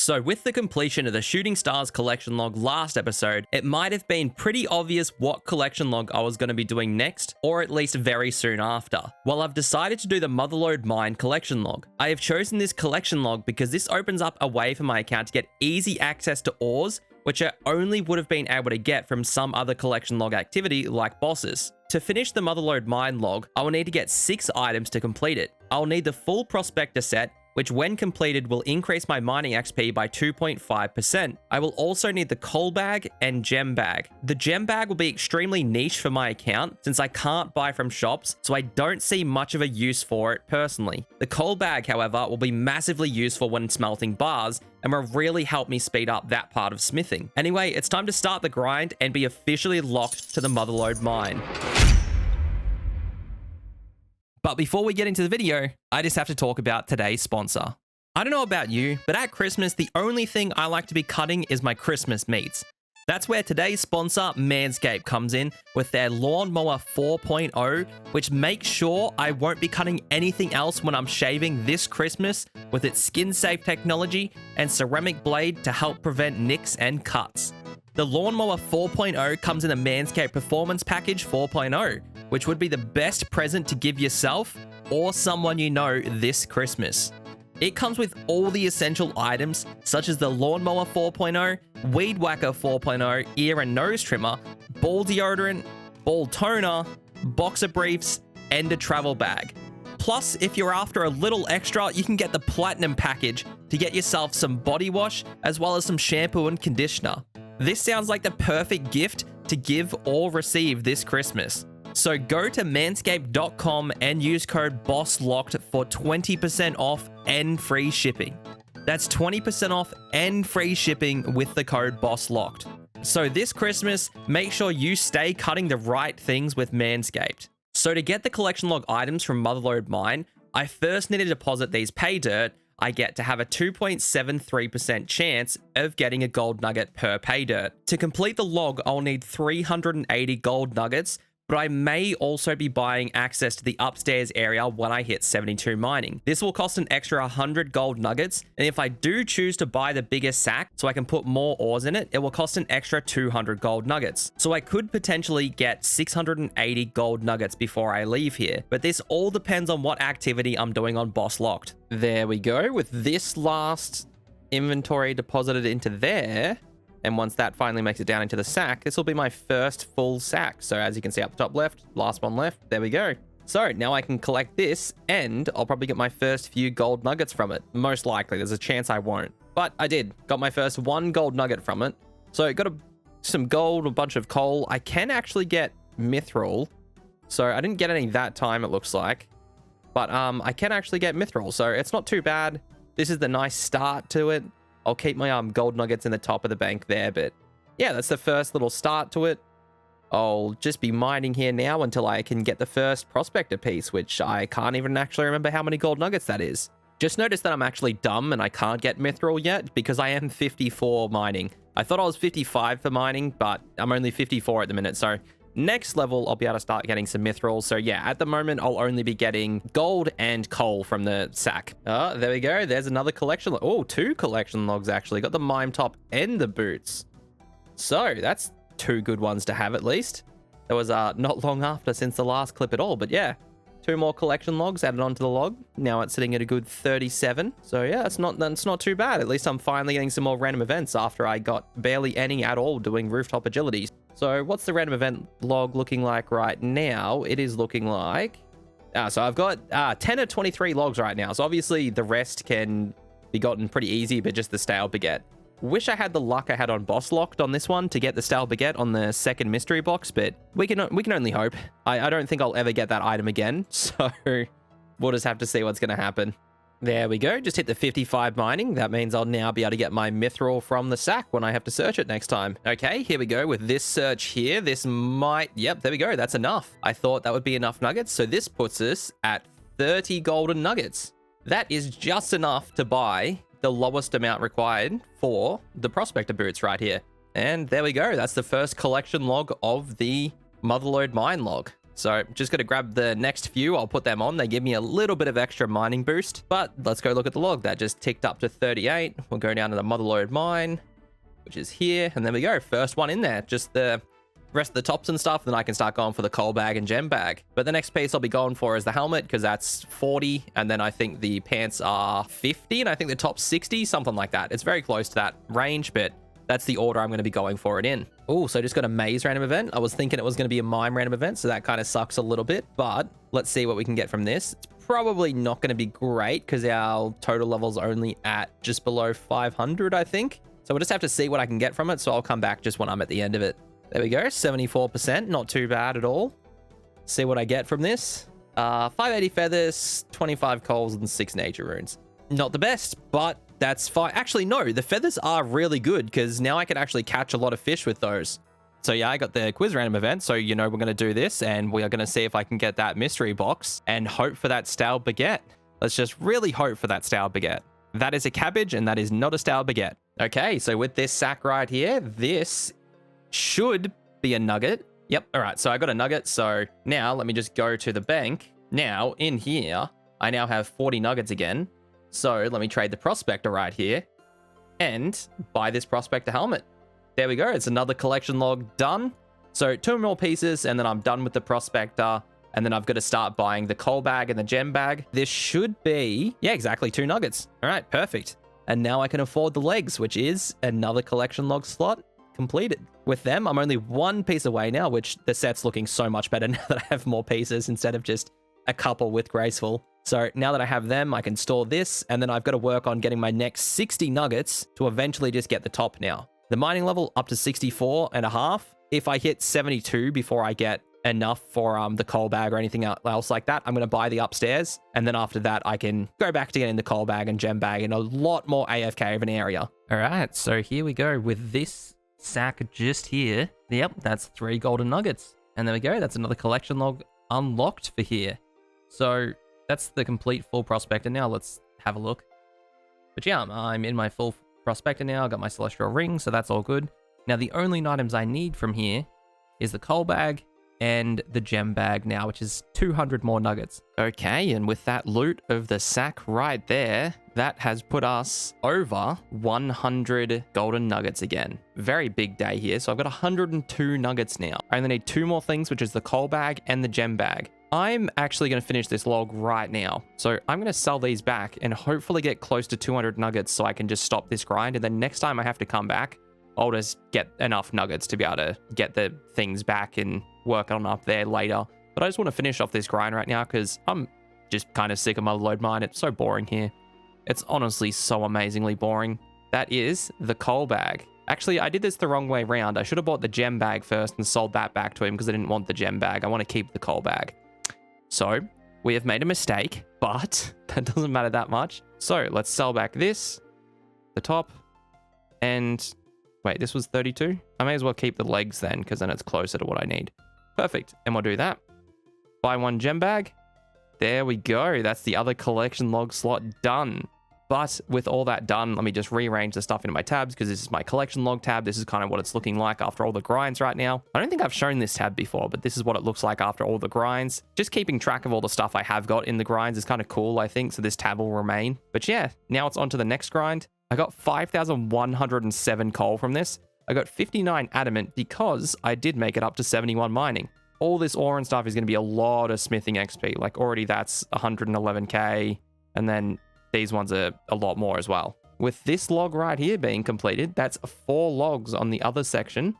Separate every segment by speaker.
Speaker 1: So with the completion of the Shooting Stars collection log last episode, it might have been pretty obvious what collection log I was going to be doing next, or at least very soon after. Well, I've decided to do the Motherlode Mine collection log. I have chosen this collection log because this opens up a way for my account to get easy access to ores, which I only would have been able to get from some other collection log activity like bosses. To finish the Motherlode Mine log, I will need to get 6 items to complete it. I'll need the full prospector set, which when completed will increase my mining XP by 2.5%. I will also need the coal bag and gem bag. The gem bag will be extremely niche for my account since I can't buy from shops, so I don't see much of a use for it personally. The coal bag, however, will be massively useful when smelting bars and will really help me speed up that part of smithing. Anyway, it's time to start the grind and be officially locked to the Motherlode Mine. But before we get into the video, I just have to talk about today's sponsor. I don't know about you, but at Christmas, the only thing I like to be cutting is my Christmas meats. That's where today's sponsor, Manscaped, comes in with their Lawnmower 4.0, which makes sure I won't be cutting anything else when I'm shaving this Christmas with its skin-safe technology and ceramic blade to help prevent nicks and cuts. The Lawnmower 4.0 comes in a Manscaped Performance Package 4.0, which would be the best present to give yourself or someone you know this Christmas. It comes with all the essential items such as the Lawnmower 4.0, Weed Whacker 4.0, ear and nose trimmer, ball deodorant, ball toner, boxer briefs, and a travel bag. Plus, if you're after a little extra, you can get the Platinum package to get yourself some body wash as well as some shampoo and conditioner. This sounds like the perfect gift to give or receive this Christmas. So go to manscaped.com and use code BOSSLOCKED for 20% off and free shipping. That's 20% off and free shipping with the code BOSSLOCKED. So this Christmas, make sure you stay cutting the right things with Manscaped. So to get the collection log items from Motherlode Mine, I first need to deposit these pay dirt. I get to have a 2.73% chance of getting a gold nugget per pay dirt. To complete the log, I'll need 380 gold nuggets, but I may also be buying access to the upstairs area when I hit 72 mining. This will cost an extra 100 gold nuggets, and if I do choose to buy the bigger sack so I can put more ores in it, it will cost an extra 200 gold nuggets. So I could potentially get 680 gold nuggets before I leave here, but this all depends on what activity I'm doing on Boss Locked. There we go, with this last inventory deposited into there. And once that finally makes it down into the sack, this will be my first full sack. So as you can see up the top left, last one left, there we go. So now I can collect this and I'll probably get my first few gold nuggets from it. Most likely, there's a chance I won't. But I did, got my first 1 gold nugget from it. So got some gold, a bunch of coal. I can actually get mithril. So I didn't get any that time, it looks like. But I can actually get mithril, so it's not too bad. This is the nice start to it. I'll keep my gold nuggets in the top of the bank there, but yeah, that's the first little start to it. I'll just be mining here now until I can get the first prospector piece, which I can't even actually remember how many gold nuggets that is. Just noticed that I'm actually dumb and I can't get mithril yet because I am 54 mining. I thought I was 55 for mining, but I'm only 54 at the minute, so next level, I'll be able to start getting some mithril. So yeah, at the moment, I'll only be getting gold and coal from the sack. Oh, there we go. There's another collection. Oh, 2 collection logs, actually. Got the mime top and the boots. So that's 2 good ones to have, at least. That was not long after since the last clip at all. But yeah, 2 more collection logs added onto the log. Now it's sitting at a good 37. So yeah, that's not too bad. At least I'm finally getting some more random events after I got barely any at all doing rooftop agilities. So what's the random event log looking like right now? It is looking like... so I've got 10 of 23 logs right now. So obviously the rest can be gotten pretty easy, but just the stale baguette. Wish I had the luck I had on Boss Locked on this one to get the stale baguette on the second mystery box, but we can only hope. I don't think I'll ever get that item again, so we'll just have to see what's going to happen. There we go, just hit the 55 mining. That means I'll now be able to get my mithril from the sack when I have to search it next time. Okay, here we go with this search here. This might, yep, there we go, that's enough. I thought that would be enough nuggets, so this puts us at 30 golden nuggets. That is just enough to buy the lowest amount required for the prospector boots right here. And there we go, that's the first collection log of the Motherlode Mine log. So just got to grab the next few. I'll put them on. They give me a little bit of extra mining boost. But let's go look at the log. That just ticked up to 38. We'll go down to the motherlode mine, which is here. And there we go. First one in there. Just the rest of the tops and stuff. Then I can start going for the coal bag and gem bag. But the next piece I'll be going for is the helmet, because that's 40. And then I think the pants are 50. And I think the top's 60, something like that. It's very close to that range, but that's the order I'm going to be going for it in. Oh, so just got a maze random event. I was thinking it was going to be a mine random event, so that kind of sucks a little bit. But let's see what we can get from this. It's probably not going to be great because our total level's only at just below 500, I think. So we'll just have to see what I can get from it. So I'll come back just when I'm at the end of it. There we go, 74%, not too bad at all. See what I get from this. 580 feathers, 25 coals, and 6 nature runes. Not the best, but that's fine. Actually, no, the feathers are really good because now I can actually catch a lot of fish with those. So yeah, I got the quiz random event. So, you know, we're going to do this and we are going to see if I can get that mystery box and hope for that stale baguette. Let's just really hope for that stale baguette. That is a cabbage and that is not a stale baguette. Okay, so with this sack right here, this should be a nugget. Yep. All right. So I got a nugget. So now let me just go to the bank. Now in here, I now have 40 nuggets again. So let me trade the prospector right here and buy this prospector helmet. There we go. It's another collection log done. So 2 more pieces and then I'm done with the prospector. And then I've got to start buying the coal bag and the gem bag. This should be, yeah, exactly 2 nuggets. All right, perfect. And now I can afford the legs, which is another collection log slot completed. With them, I'm only 1 piece away now, which the set's looking so much better now that I have more pieces instead of just a couple with graceful. So now that I have them, I can store this, and then I've got to work on getting my next 60 nuggets to eventually just get the top now. The mining level up to 64.5. If I hit 72 before I get enough for the coal bag or anything else like that, I'm going to buy the upstairs. And then after that, I can go back to getting the coal bag and gem bag in a lot more AFK of an area. All right, so here we go with this sack just here. Yep, that's 3 golden nuggets. And there we go. That's another collection log unlocked for here. So that's the complete full prospector now. Let's have a look. But yeah, I'm in my full prospector now. I got my celestial ring, so that's all good. Now, the only items I need from here is the coal bag and the gem bag now, which is 200 more nuggets. Okay, and with that loot of the sack right there, that has put us over 100 golden nuggets again. Very big day here. So I've got 102 nuggets now. I only need 2 more things, which is the coal bag and the gem bag. I'm actually going to finish this log right now. So I'm going to sell these back and hopefully get close to 200 nuggets so I can just stop this grind. And then next time I have to come back, I'll just get enough nuggets to be able to get the things back and work on up there later. But I just want to finish off this grind right now because I'm just kind of sick of motherlode mine. It's so boring here. It's honestly so amazingly boring. That is the coal bag. Actually, I did this the wrong way around. I should have bought the gem bag first and sold that back to him because I didn't want the gem bag. I want to keep the coal bag. So we have made a mistake, but that doesn't matter that much. So let's sell back this, the top, and wait, this was 32? I may as well keep the legs then, because then it's closer to what I need. Perfect. And we'll do that. Buy 1 gem bag. There we go. That's the other collection log slot done. But with all that done, let me just rearrange the stuff into my tabs because this is my collection log tab. This is kind of what it's looking like after all the grinds right now. I don't think I've shown this tab before, but this is what it looks like after all the grinds. Just keeping track of all the stuff I have got in the grinds is kind of cool, I think, so this tab will remain. But yeah, now it's on to the next grind. I got 5,107 coal from this. I got 59 adamant because I did make it up to 71 mining. All this ore and stuff is going to be a lot of smithing XP. Like already that's 111k, and then these ones are a lot more as well. With this log right here being completed, that's 4 logs on the other section,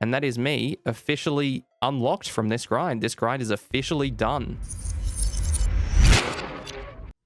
Speaker 1: and that is me officially unlocked from this grind. This grind is officially done.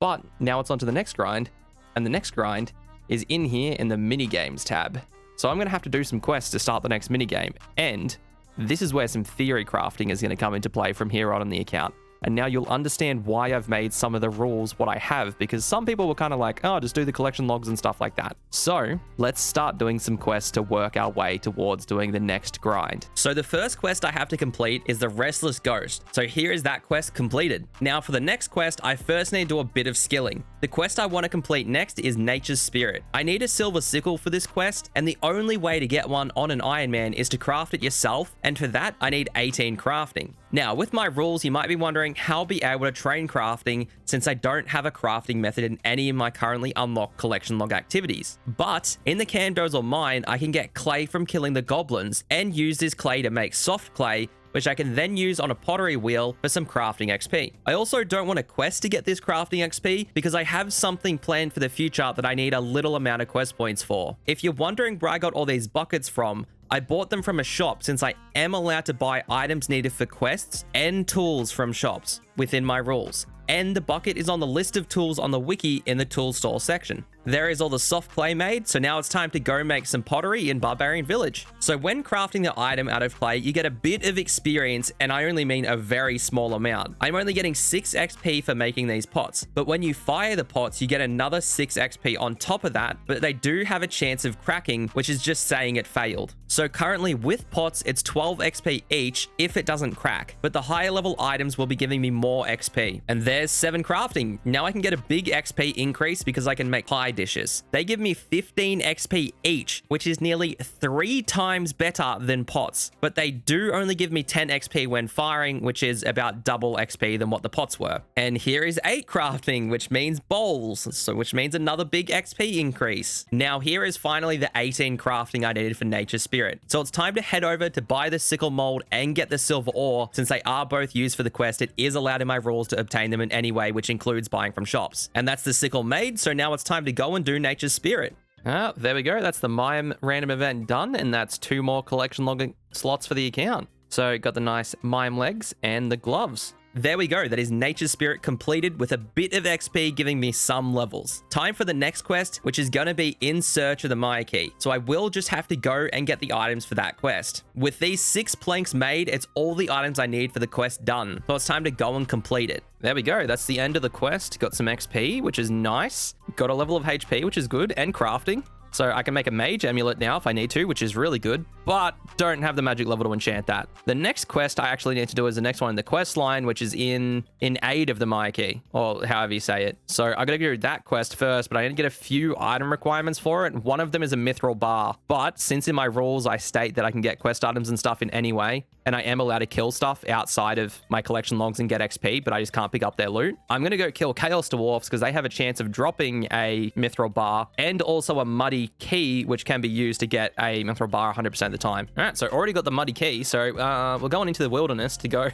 Speaker 1: But now it's on to the next grind, and the next grind is in here in the mini games tab. So I'm going to have to do some quests to start the next mini game, and this is where some theory crafting is going to come into play from here on in the account. And now you'll understand why I've made some of the rules what I have, because some people were kind of like, oh, just do the collection logs and stuff like that. So let's start doing some quests to work our way towards doing the next grind. So the first quest I have to complete is the Restless Ghost. So here is that quest completed. Now for the next quest, I first need to do a bit of skilling. The quest I want to complete next is Nature's Spirit. I need a silver sickle for this quest, and the only way to get one on an Iron Man is to craft it yourself, and for that I need 18 crafting. Now, with my rules, you might be wondering how I'll be able to train crafting since I don't have a crafting method in any of my currently unlocked collection log activities. But in the Camdozel mine, I can get clay from killing the goblins and use this clay to make soft clay, which I can then use on a pottery wheel for some crafting XP. I also don't want a quest to get this crafting XP because I have something planned for the future that I need a little amount of quest points for. If you're wondering where I got all these buckets from, I bought them from a shop since I am allowed to buy items needed for quests and tools from shops within my rules. And the bucket is on the list of tools on the wiki in the tool store section. There is all the soft clay made, so now it's time to go make some pottery in Barbarian Village. So when crafting the item out of clay, you get a bit of experience, and I only mean a very small amount. I'm only getting 6 XP for making these pots, but when you fire the pots, you get another 6 XP on top of that, but they do have a chance of cracking, which is just saying it failed. So currently with pots, it's 12 XP each if it doesn't crack, but the higher level items will be giving me more XP. And there's 7 crafting. Now I can get a big XP increase because I can make pie dishes. They give me 15 XP each, which is nearly 3 times better than pots, but they do only give me 10 XP when firing, which is about double XP than what the pots were. And here is 8 crafting, which means bowls, so which means another big XP increase. Now here is finally the 18 crafting I needed for Nature Spirit. So it's time to head over to buy the sickle mold and get the silver ore. Since they are both used for the quest, it is allowed in my rules to obtain them in any way, which includes buying from shops. And that's the sickle made, so now it's time to go and do Nature's Spirit. There we go. That's the mime random event done, and that's 2 more collection log slots for the account. So got the nice mime legs and the gloves. There we go. That is Nature's Spirit completed with a bit of XP giving me some levels. Time for the next quest, which is going to be in search of the Maya key. So I will just have to go and get the items for that quest. With these 6 planks made, it's all the items I need for the quest done. So it's time to go and complete it. There we go. That's the end of the quest. Got some XP, which is nice. Got a level of HP, which is good, and crafting. So I can make a mage amulet now if I need to, which is really good, but don't have the magic level to enchant that. The next quest I actually need to do is the next one in the quest line, which is in aid of the Maya key, or however you say it. So I gotta do that quest first, but I need to get a few item requirements for it. One of them is a mithril bar, but since in my rules I state that I can get quest items and stuff in any way, and I am allowed to kill stuff outside of my collection logs and get XP, but I just can't pick up their loot. I'm going to go kill Chaos Dwarfs because they have a chance of dropping a mithril bar and also a muddy key, which can be used to get a mithril bar 100% of the time. All right, so already got the muddy key. So we're going into the wilderness to go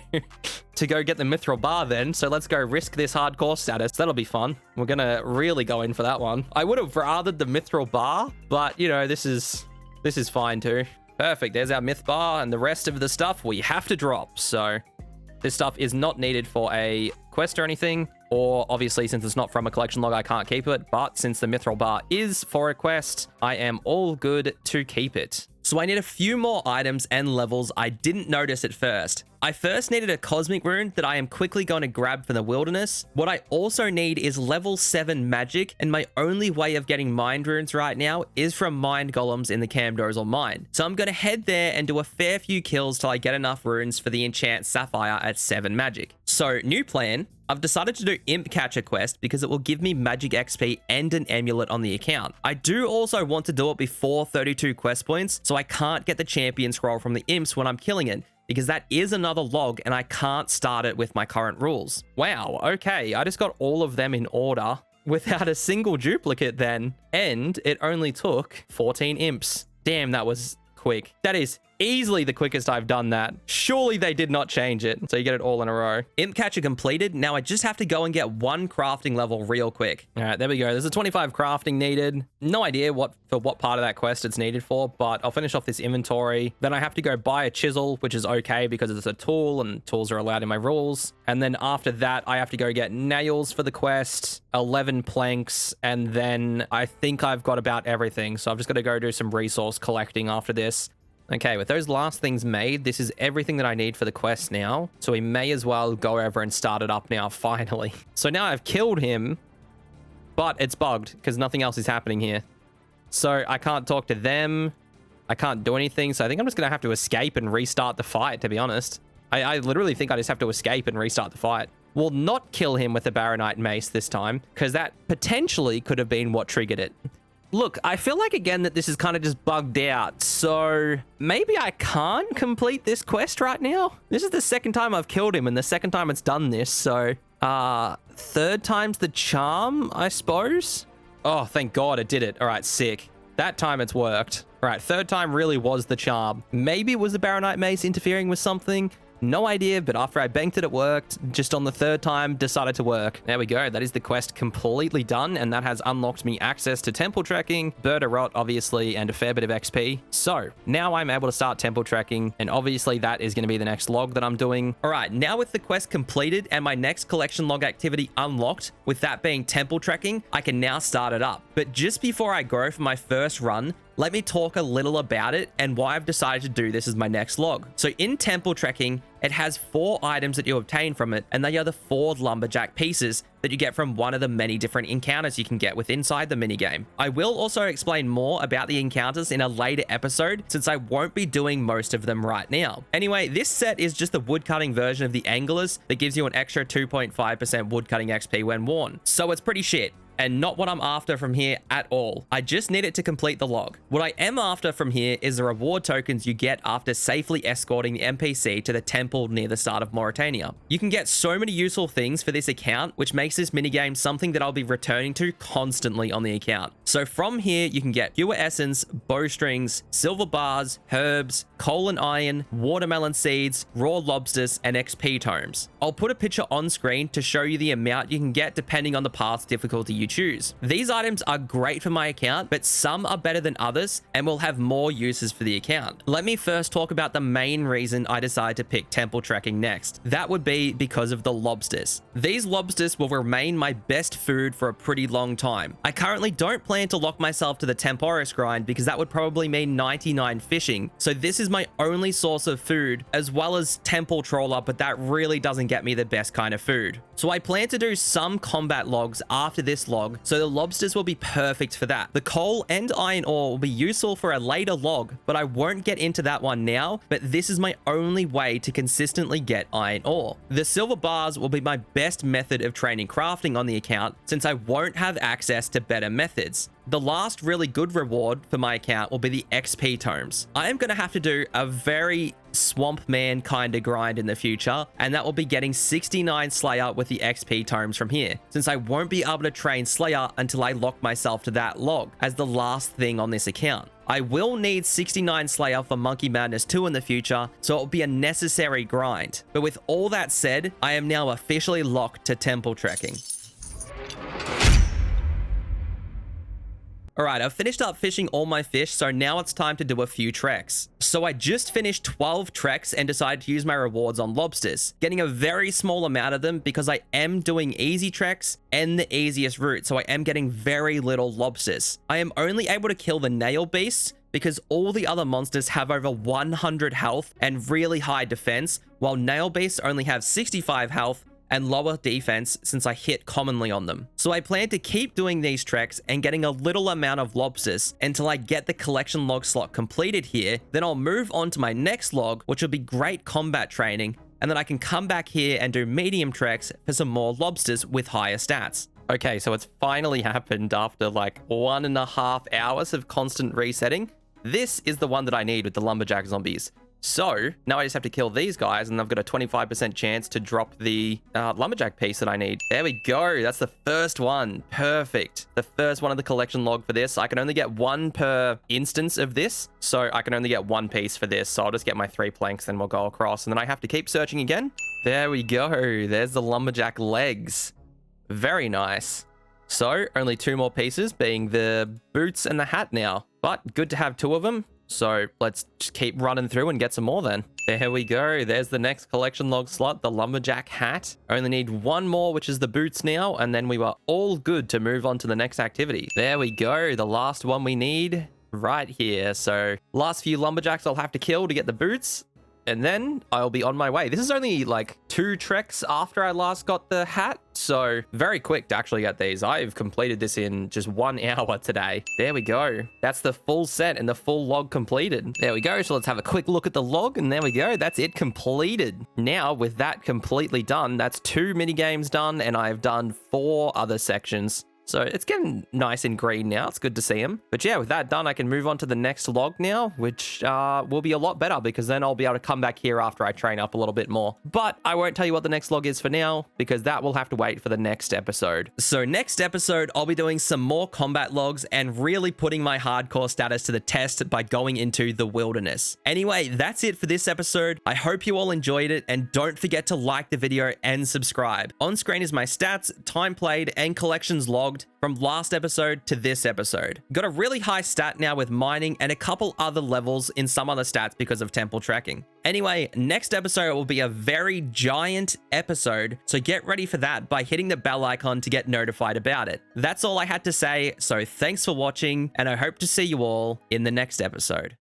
Speaker 1: to go get the mithril bar then. So let's go risk this hardcore status. That'll be fun. We're going to really go in for that one. I would have rathered the mithril bar, but you know, this is fine too. Perfect. There's our myth bar, and the rest of the stuff we have to drop. So this stuff is not needed for a quest or anything, or obviously since it's not from a collection log, I can't keep it. But since the mithril bar is for a quest, I am all good to keep it. So I need a few more items and levels I didn't notice at first. I first needed a cosmic rune that I am quickly going to grab for the wilderness. What I also need is level 7 magic, and my only way of getting mind runes right now is from mind golems in the Camdozel mine. So I'm going to head there and do a fair few kills till I get enough runes for the enchant sapphire at 7 magic. So new plan. I've decided to do Imp Catcher quest because it will give me magic XP and an amulet on the account. I do also want to do it before 32 quest points, so I can't get the champion scroll from the imps when I'm killing it, because that is another log and I can't start it with my current rules. Wow, okay, I just got all of them in order without a single duplicate then, and it only took 14 imps. Damn, that was quick. That is easily the quickest I've done that. Surely they did not change it, so you get it all in a row. Imp Catcher completed. Now I just have to go and get 1 crafting level real quick. All right, there we go. There's a 25 crafting needed. No idea what part of that quest it's needed for, but I'll finish off this inventory. Then I have to go buy a chisel, which is okay because it's a tool and tools are allowed in my rules. And then after that, I have to go get nails for the quest, 11 planks, and then I think I've got about everything. So I've just got to go do some resource collecting after this. Okay, with those last things made, this is everything that I need for the quest now. So we may as well go over and start it up now, finally. So now I've killed him, but it's bugged because nothing else is happening here. So I can't talk to them. I can't do anything. So I think I'm just going to have to escape and restart the fight, to be honest. I literally think I just have to escape and restart the fight. We'll not kill him with the Baronite Mace this time, because that potentially could have been what triggered it. Look, I feel like again that this is kind of just bugged out, so maybe I can't complete this quest right now. This is the second time I've killed him and the second time it's done this, so third time's the charm, I suppose. Oh, thank God it did it. All right, sick. That time it's worked. All right, third time really was the charm. Maybe it was the Baronite Mace interfering with something. No idea, but after I banked it, it worked. Just on the third time, decided to work. There we go. That is the quest completely done, and that has unlocked me access to temple tracking, Bird of Rot, obviously, and a fair bit of XP. So now I'm able to start temple tracking, and obviously that is going to be the next log that I'm doing. All right, now with the quest completed and my next collection log activity unlocked, with that being temple tracking, I can now start it up. But just before I go for my first run, let me talk a little about it and why I've decided to do this as my next log. So in temple tracking, it has 4 items that you obtain from it, and they are the 4 lumberjack pieces that you get from one of the many different encounters you can get with inside the minigame. I will also explain more about the encounters in a later episode, since I won't be doing most of them right now. Anyway, this set is just the woodcutting version of the Anglers that gives you an extra 2.5% woodcutting XP when worn. So it's pretty shit, and not what I'm after from here at all. I just need it to complete the log. What I am after from here is the reward tokens you get after safely escorting the NPC to the temple near the start of Mauritania. You can get so many useful things for this account, which makes this minigame something that I'll be returning to constantly on the account. So from here, you can get pure essence, bowstrings, silver bars, herbs, coal and iron, watermelon seeds, raw lobsters, and XP tomes. I'll put a picture on screen to show you the amount you can get depending on the path difficulty you choose. These items are great for my account, but some are better than others and will have more uses for the account. Let me first talk about the main reason I decided to pick temple tracking next. That would be because of the lobsters. These lobsters will remain my best food for a pretty long time. I currently don't plan to lock myself to the Temporis grind because that would probably mean 99 fishing. So this is my only source of food, as well as temple trawler, but that really doesn't get me the best kind of food. So I plan to do some combat logs after this log, so the lobsters will be perfect for that. The coal and iron ore will be useful for a later log, but I won't get into that one now, but this is my only way to consistently get iron ore. The silver bars will be my best method of training crafting on the account, since I won't have access to better methods. The last really good reward for my account will be the XP tomes. I am going to have to do a very swamp man kind of grind in the future, and that will be getting 69 Slayer with the XP tomes from here, since I won't be able to train Slayer until I lock myself to that log as the last thing on this account. I will need 69 Slayer for Monkey Madness 2 in the future, so it will be a necessary grind. But with all that said, I am now officially locked to temple trekking. All right, I've finished up fishing all my fish, so now it's time to do a few treks. So I just finished 12 treks and decided to use my rewards on lobsters, getting a very small amount of them because I am doing easy treks and the easiest route, so I am getting very little lobsters. I am only able to kill the nail beasts because all the other monsters have over 100 health and really high defense, while nail beasts only have 65 health and lower defense since I hit commonly on them. So I plan to keep doing these treks and getting a little amount of lobsters until I get the collection log slot completed here. Then I'll move on to my next log, which will be great combat training, and then I can come back here and do medium treks for some more lobsters with higher stats. Okay, so it's finally happened after like 1.5 hours of constant resetting. This is the one that I need with the lumberjack zombies. So now I just have to kill these guys, and I've got a 25% chance to drop the lumberjack piece that I need. There we go. That's the first one. Perfect. The first one of the collection log for this. I can only get 1 per instance of this, so I can only get 1 piece for this. So I'll just get my 3 planks, then we'll go across, and then I have to keep searching again. There we go. There's the lumberjack legs. Very nice. So only 2 more pieces, being the boots and the hat now, but good to have 2 of them. So let's just keep running through and get some more then. There we go. There's the next collection log slot, the lumberjack hat. Only need 1 more, which is the boots now, and then we were all good to move on to the next activity. There we go. The last one we need right here. So last few lumberjacks I'll have to kill to get the boots, and then I'll be on my way. This is only like 2 treks after I last got the hat, so very quick to actually get these. I've completed this in just 1 hour today. There we go. That's the full set and the full log completed. There we go. So let's have a quick look at the log, and there we go. That's it completed. Now, with that completely done, that's 2 mini games done, and I've done 4 other sections. So it's getting nice and green now. It's good to see him. But yeah, with that done, I can move on to the next log now, which will be a lot better because then I'll be able to come back here after I train up a little bit more. But I won't tell you what the next log is for now because that will have to wait for the next episode. So next episode, I'll be doing some more combat logs and really putting my hardcore status to the test by going into the wilderness. Anyway, that's it for this episode. I hope you all enjoyed it and don't forget to like the video and subscribe. On screen is my stats, time played, and collections logged from last episode to this episode. Got a really high stat now with mining and a couple other levels in some other stats because of temple tracking. Anyway, next episode will be a very giant episode, so get ready for that by hitting the bell icon to get notified about it. That's all I had to say, so thanks for watching, and I hope to see you all in the next episode.